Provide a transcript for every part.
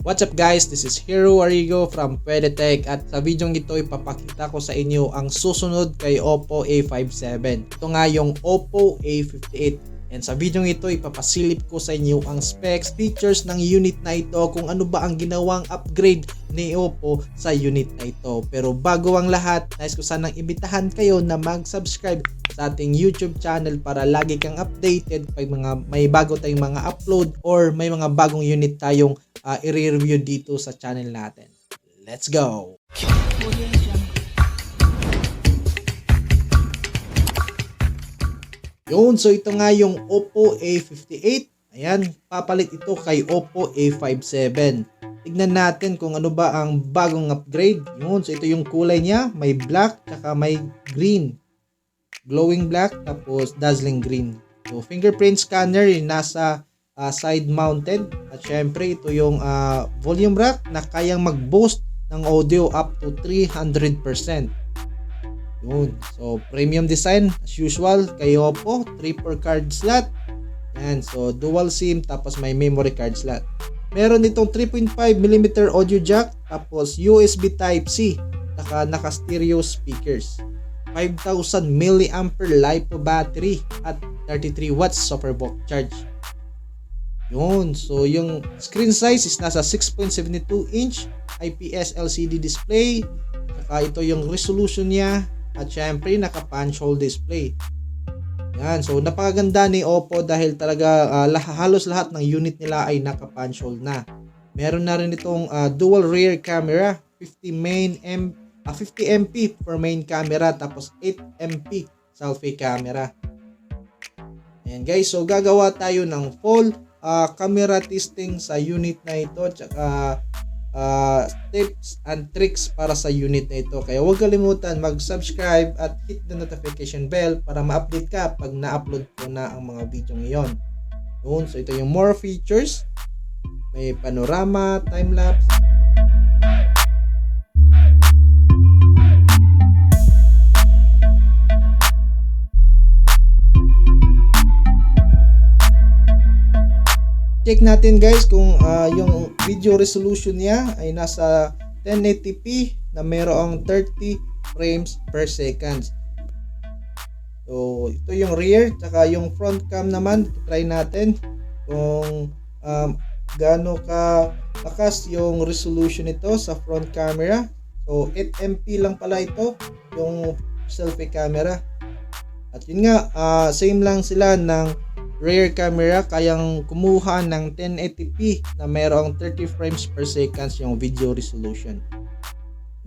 What's up guys, this is Hero Arigo from Pwedetech at sa video ito ipapakita ko sa inyo ang susunod kay Oppo A57. Ito nga yung Oppo A58 and sa video ito ipapasilip ko sa inyo ang specs, features ng unit na ito, kung ano ba ang ginawang upgrade ni Oppo sa unit na ito. Pero bago ang lahat, nais ko sanang imbitahan kayo na mag-subscribe sa ating YouTube channel para lagi kang updated pag may bago tayong mga upload or may mga bagong unit tayong i-review dito sa channel natin. Let's go! Yun, so ito nga yung Oppo A58. Ayan, papalit ito kay Oppo A57. Tignan natin kung ano ba ang bagong upgrade. Yun, so ito yung kulay niya. May black, tsaka may green. Glowing black, tapos dazzling green. So, fingerprint scanner yung nasa side mounted. At syempre, ito yung volume rack na kayang mag-boost ng audio up to 300%. Yun. So, premium design as usual kay Oppo. 3 card slot. Yan. So, dual SIM tapos may memory card slot. Meron itong 3.5mm audio jack tapos USB Type-C. Naka-stereo speakers. 5,000 mAh LiPo battery at 33 watts superbook charge. Yun. So, yung screen size is nasa 6.72 inch IPS LCD display. Saka ito yung resolution niya. At syempre, naka-punch hole display. Yan. So, napakaganda ni Oppo dahil talaga halos lahat ng unit nila ay naka-punch hole na. Meron na rin itong dual rear camera. 50 MP for main camera. Tapos 8 MP selfie camera. Ayan guys. So, gagawa tayo ng full camera testing sa unit na ito. Tsaka tips and tricks para sa unit na ito. Kaya huwag kalimutan mag-subscribe at hit the notification bell para ma-update ka pag na-upload ko na ang mga video ngayon. Yun, so ito yung more features. May panorama, time-lapse. Check natin guys kung yung video resolution niya ay nasa 1080p na mayroong 30 frames per second. So ito yung rear, tsaka yung front cam naman, try natin kung gaano ka lakas yung resolution nito sa front camera. So 8MP lang pala ito yung selfie camera. At yun nga, same lang sila ng rear camera, kayang kumuha ng 1080p na mayroong 30 frames per second yung video resolution.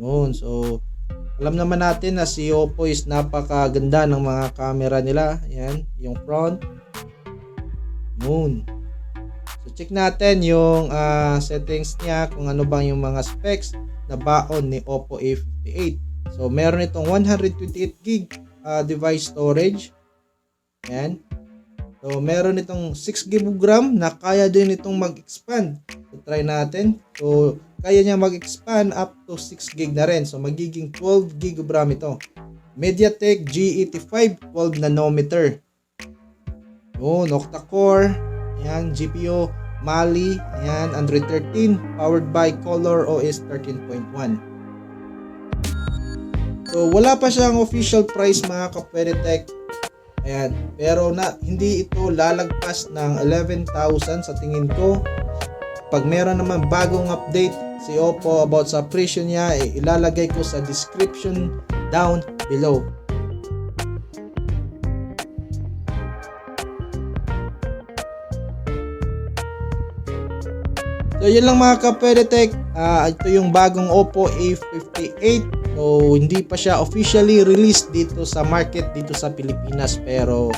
Yun, so alam naman natin na si Oppo is napakaganda ng mga camera nila. Yan, yung front. Yun. So check natin yung settings niya, kung ano bang yung mga specs na baon ni Oppo A58. So meron itong 128GB device storage. Yan. So, meron itong 6GB na kaya din itong mag-expand. So, try natin. So, kaya niya mag-expand up to 6GB na rin. So, magiging 12GB RAM ito. MediaTek G85 12nm. Yun, octa-core. Ayan, GPU Mali. Ayan, Android 13. Powered by Color OS 13.1. So, wala pa siyang official price mga ka-Pwedetech. Ayan, pero hindi ito lalagpas ng 11,000 sa tingin ko. Pag meron naman bagong update si Oppo about sa presyo niya, ilalagay ko sa description down below. So yun lang mga ka-Pwedetech. Ito yung bagong Oppo A58. So, hindi pa siya officially released dito sa market dito sa Pilipinas, pero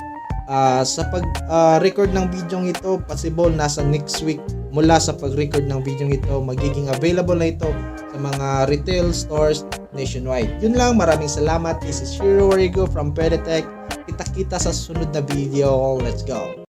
sa pag-record ng video ito, possible nasa next week mula sa pag-record ng video ito, magiging available na ito sa mga retail stores nationwide. Yun lang, maraming salamat. This is Hero Arigo from Pwedetech. Kita-kita sa susunod na video. Let's go!